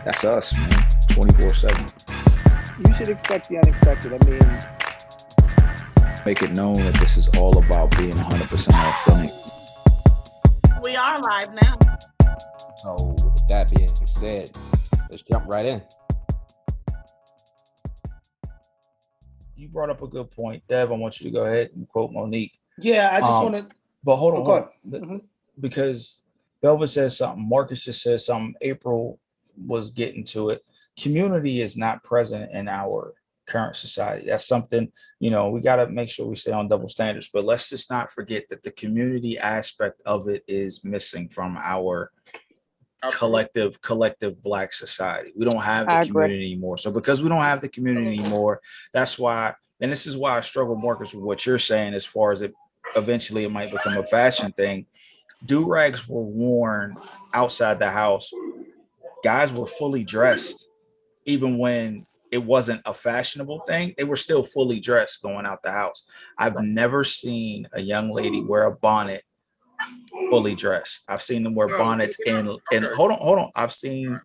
That's us, man. 24/7. You should expect the unexpected. I mean, Make it known that this is all about being 100% authentic. We are live now. So, with that being said, let's jump right in. You brought up a good point, Dev. I want you to go ahead and quote Monique. Yeah, I just want to. But hold on, go hold ahead. on. Because Velvet said something, Marcus just said something, April was getting to it. Community is not present in our current society. That's something, we got to make sure we stay on double standards. But let's just not forget that the community aspect of it is missing from our collective Black society. We don't have the community anymore. So because we don't have the community anymore, that's why, and this is why I struggle, Marcus, with what you're saying as far as it eventually it might become a fashion thing. Do-rags were worn outside the house. Guys were fully dressed even when it wasn't a fashionable thing. They were still fully dressed going out the house. I've never seen a young lady wear a bonnet fully dressed. I've seen them wear bonnets in hold on. I've seen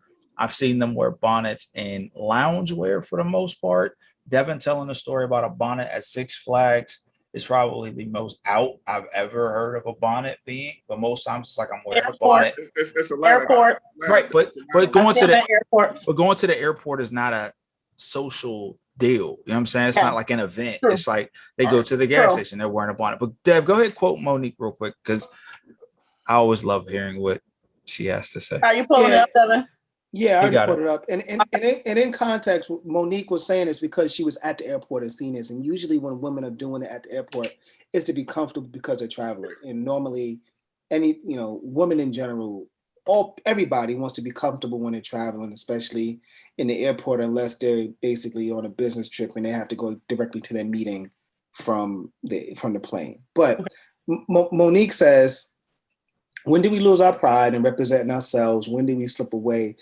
them wear bonnets in loungewear for the most part. Devin telling a story about a bonnet at Six Flags is probably the most out I've ever heard of a bonnet being. But most times it's like I'm wearing a bonnet. It's a airport. Right, but going to the airport is not a social deal. You know what I'm saying? It's not like an event. True. It's like they go to the gas station, they're wearing a bonnet. But Dev, go ahead, quote Monique real quick, because I always love hearing what she has to say. Are you pulling it up, Devin? Yeah, I already put it up. And in context, what Monique was saying is because she was at the airport and seen this. And usually when women are doing it at the airport, it's to be comfortable because they're traveling. And normally any, women in general, everybody wants to be comfortable when they're traveling, especially in the airport, unless they're basically on a business trip and they have to go directly to their meeting from the plane. But Monique says, when did we lose our pride in representing ourselves? When did we slip away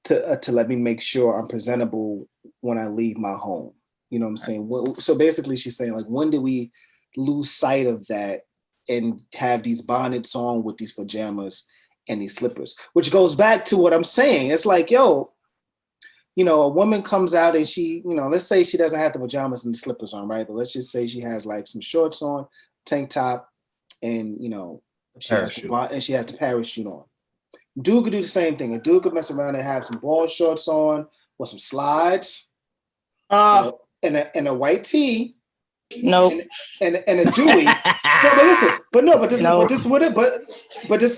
to let me make sure I'm presentable when I leave my home? You know what I'm saying? So basically she's saying, like, when did we lose sight of that and have these bonnets on with these pajamas and these slippers? Which goes back to what I'm saying. It's like, a woman comes out and she, let's say she doesn't have the pajamas and the slippers on, right? But let's just say she has like some shorts on, tank top, and, she has the parachute on. Dude could do the same thing. A dude could mess around and have some ball shorts on or some slides, and a white tee. No. And a Dewey. But this is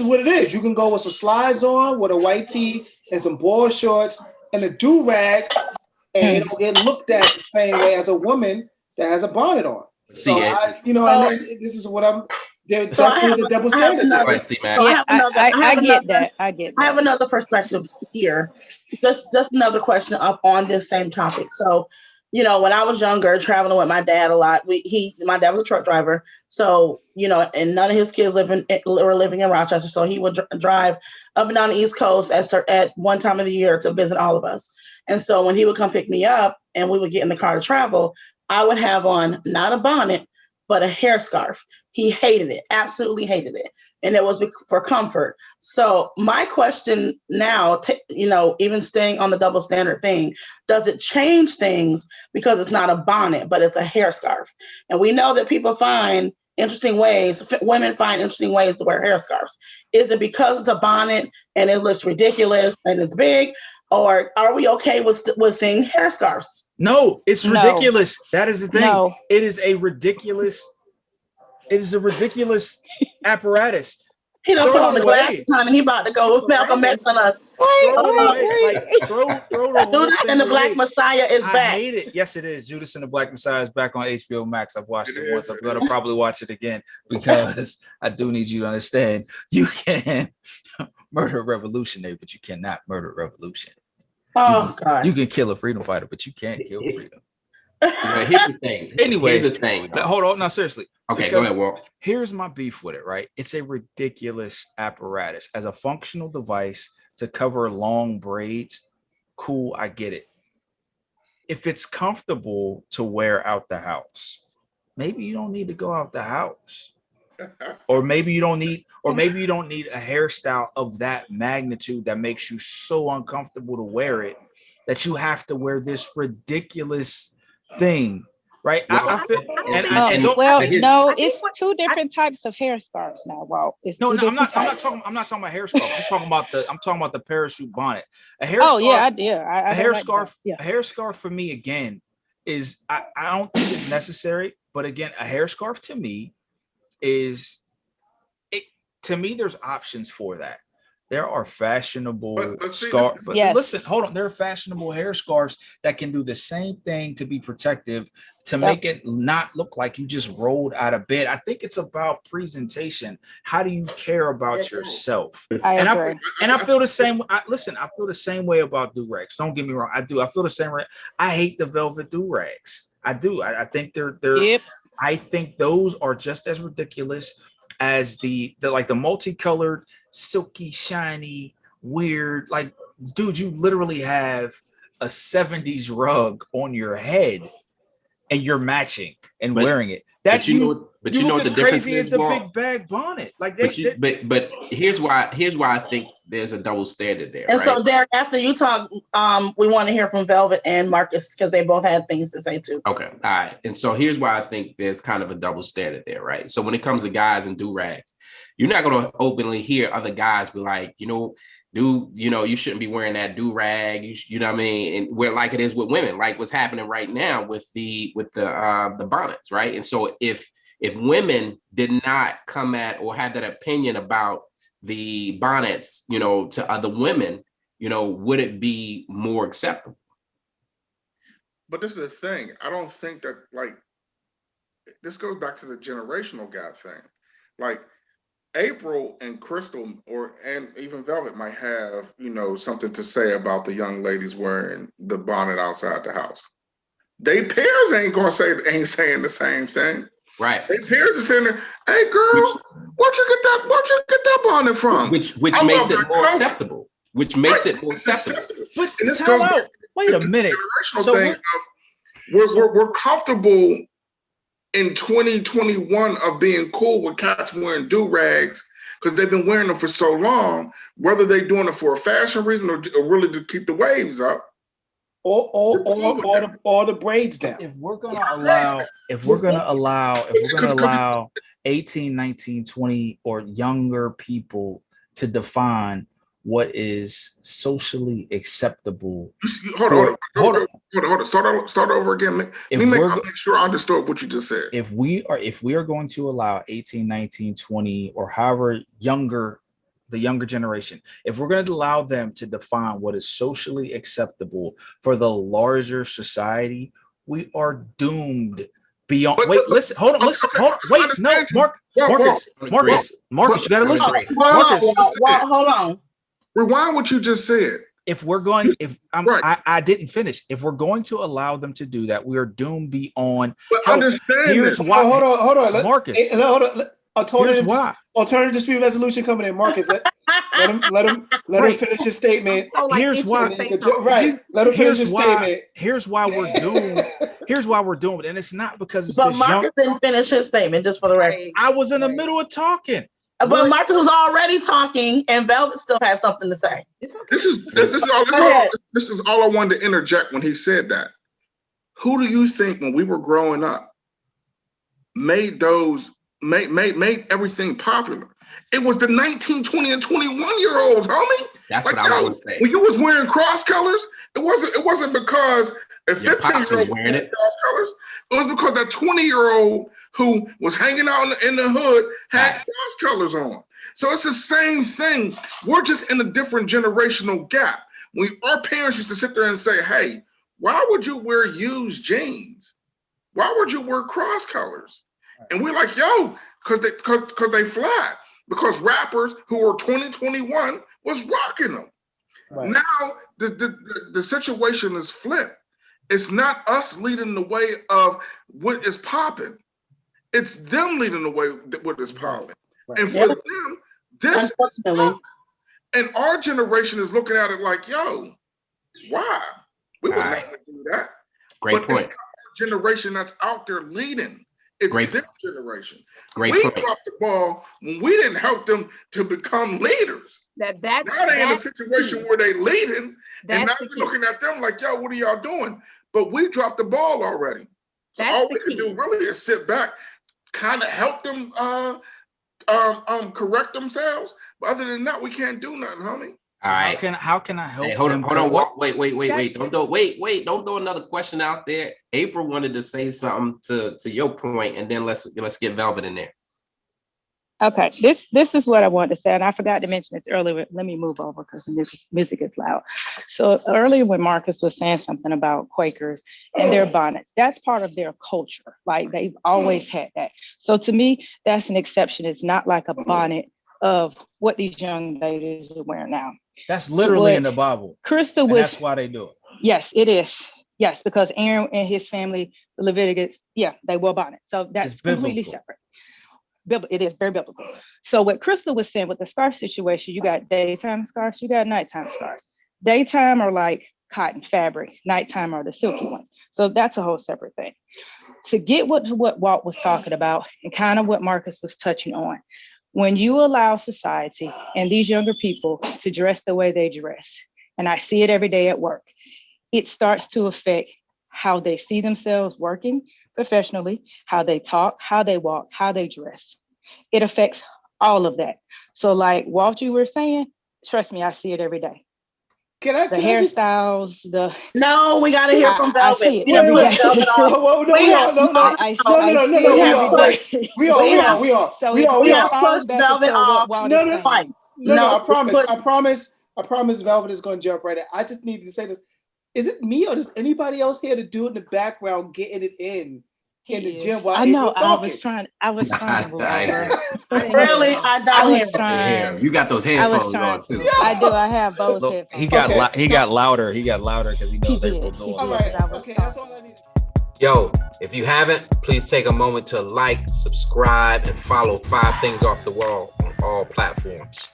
what it is. You can go with some slides on, with a white tee and some ball shorts and a do-rag, and it'll get looked at the same way as a woman that has a bonnet on. See, this is what I'm. There is a double standard. I get that. I have another perspective here. Just another question up on this same topic. So, when I was younger, traveling with my dad a lot, my dad was a truck driver. So, and none of his kids were living in Rochester. So he would drive up and down the East Coast at one time of the year to visit all of us. And so when he would come pick me up and we would get in the car to travel, I would have on not a bonnet, but a hair scarf. He hated it, absolutely hated it. And it was for comfort. So my question now, even staying on the double standard thing, does it change things because it's not a bonnet, but it's a hair scarf? And we know that women find interesting ways to wear hair scarves. Is it because it's a bonnet and it looks ridiculous and it's big? Or are we okay with seeing hair scarves? No, it's ridiculous. That is the thing. No. It is a ridiculous apparatus. He done put on the glasses, honey. He about to go with Malcolm X on us. Throw the whole Judas and the Black Messiah is back. I hate it. Yes, it is. Judas and the Black Messiah is back on HBO Max. I've watched it once. I'm going to probably watch it again because I do need you to understand. You can murder a revolutionary, but you cannot murder a revolution. God. You can kill a freedom fighter, but you can't kill freedom. Here's the thing. Anyway, here's the thing. Hold on. No, seriously. Okay, go ahead, Walt. Here's my beef with it, right? It's a ridiculous apparatus. As a functional device to cover long braids, cool, I get it. If it's comfortable to wear out the house, maybe you don't need to go out the house. Or maybe you don't need a hairstyle of that magnitude that makes you so uncomfortable to wear it that you have to wear this ridiculous thing, right? I feel, no, it's two different types of hair scarves now. Walt. It's no, two no, I'm not different types. talking about hair scarf. I'm talking about the parachute bonnet. A hair Oh scarf, yeah, I a hair like scarf, that. Yeah. a hair scarf for me again is I don't think it's necessary, but again, a hair scarf to me is it. To me, there's options for that. There are fashionable scarves, but Yes. listen, hold on. There are fashionable hair scarves that can do the same thing to be protective, to make it not look like you just rolled out of bed. I think it's about presentation. How do you care about yourself? I agree. I feel the same. I feel the same way about do-rags. Don't get me wrong. I do. I feel the same way. I hate the velvet do-rags. I do. I think they're. Yep. I think those are just as ridiculous as the multicolored, silky, shiny, weird. Like, dude, you literally have a 70s rug on your head and you're matching and wearing it. That you know what the difference is, the big bag bonnet. Like but here's why I think there's a double standard there. And right? so, Derek, after you talk, we want to hear from Velvet and Marcus because they both had things to say too. Okay, all right. And so here's why I think there's kind of a double standard there, right? So when it comes to guys and do-rags, you're not going to openly hear other guys be like, dude, you shouldn't be wearing that do-rag. You know what I mean? And where like it is with women, like what's happening right now with the bonnets, right? And so if women did not come at or have that opinion about the bonnets, to other women, would it be more acceptable? But this is the thing. I don't think that, like, this goes back to the generational gap thing. Like, April and Crystal and even Velvet might have, something to say about the young ladies wearing the bonnet outside the house. They peers ain't saying the same thing. Right. They peers are saying, "Hey girl, where'd you get that bonnet from?" Which makes it more acceptable. Which makes it more acceptable. But wait a minute. So we're comfortable in 2021 of being cool with cats wearing do-rags because they've been wearing them for so long, whether they're doing it for a fashion reason or really to keep the waves up. Or the braids down. If we're gonna allow 18, 19, 20 or younger people to define what is socially acceptable. Hold on. Start over again. Let me make sure I understood what you just said. If we are going to allow 18, 19, 20 or however younger, the younger generation, if we're going to allow them to define what is socially acceptable for the larger society, we are doomed beyond. Wait, listen, hold on. Wait, no, Marcus, you got to listen. Marcus, hold on. Rewind what you just said. I didn't finish. If we're going to allow them to do that, we are doomed beyond. But understand. Here's why. Hold on, Marcus. Hold on. Alternative dispute resolution coming in. Marcus, let him finish his statement. Here's why. Right. Let him finish his statement. Here's why we're doomed. Here's why we're doomed, and it's not because it's. But Marcus didn't finish his statement. Just for the record, I was in the middle of talking. But Marcus was already talking, and Velvet still had something to say. This is all I wanted to interject when he said that. Who do you think, when we were growing up, made everything popular? It was the 19, 20, and 21-year-olds, homie. That's what I was going to say. When you was wearing cross colors, it wasn't because a 15-year-old was wearing cross colors. It was because that 20-year-old who was hanging out in the hood had cross colors on. So it's the same thing. We're just in a different generational gap. Our parents used to sit there and say, "Hey, why would you wear used jeans? Why would you wear cross colors?" And we're like, "Yo, because they flat." Because rappers who were 2021 was rocking them. Right. Now the situation is flipped. It's not us leading the way of what is popping. It's them leading the way what is popping. Right. And for them, this is pop. And our generation is looking at it like, "Yo, why? We would never do that." Great point. It's our generation that's out there leading. It's Great. their generation. Great We point. dropped the ball when we didn't help them to become leaders. Now they in a situation where they leading, and now we're looking at them like, yo, what are y'all doing? But we dropped the ball already. So all we can do really is sit back, kind of help them correct themselves. But other than that, we can't do nothing, homie. All right. How can I help? Hey, hold on. them? Wait. Don't throw another question out there. April wanted to say something to your point, and then let's get Velvet in there. Okay, this is what I wanted to say, and I forgot to mention this earlier. Let me move over because the music is loud. So earlier when Marcus was saying something about Quakers and their bonnets, that's part of their culture. Like they've always had that. So to me, that's an exception. It's not like a bonnet of what these young ladies are wearing now. That's literally in the Bible. Crystal was. That's why they do it. Yes, it is. Yes, because Aaron and his family, the Leviticus, they wore bonnets. So that's completely separate. It is very biblical. So what Crystal was saying with the scarf situation, you got daytime scarves, you got nighttime scarves. Daytime are like cotton fabric, nighttime are the silky ones. So that's a whole separate thing. To get what Walt was talking about and kind of what Marcus was touching on, when you allow society and these younger people to dress the way they dress, and I see it every day at work, it starts to affect how they see themselves working professionally, how they talk, how they walk, how they dress. It affects all of that. So like Walt, you were saying, trust me, I see it every day. The hairstyles, No, we gotta hear from Velvet. I see it. We are. We have pushed Velvet off. I promise Velvet is going to jump right in. I just need to say this. Is it me or does anybody else here to do it in the background, getting it in the gym while I know. I was trying to move over. Really, I don't hear. You got those headphones on too. I do. I have those headphones. He got louder. He got louder because he knows April doing. All right. Okay, that's all I need. Yo, if you haven't, please take a moment to like, subscribe, and follow 5 Things Off the Wall on all platforms.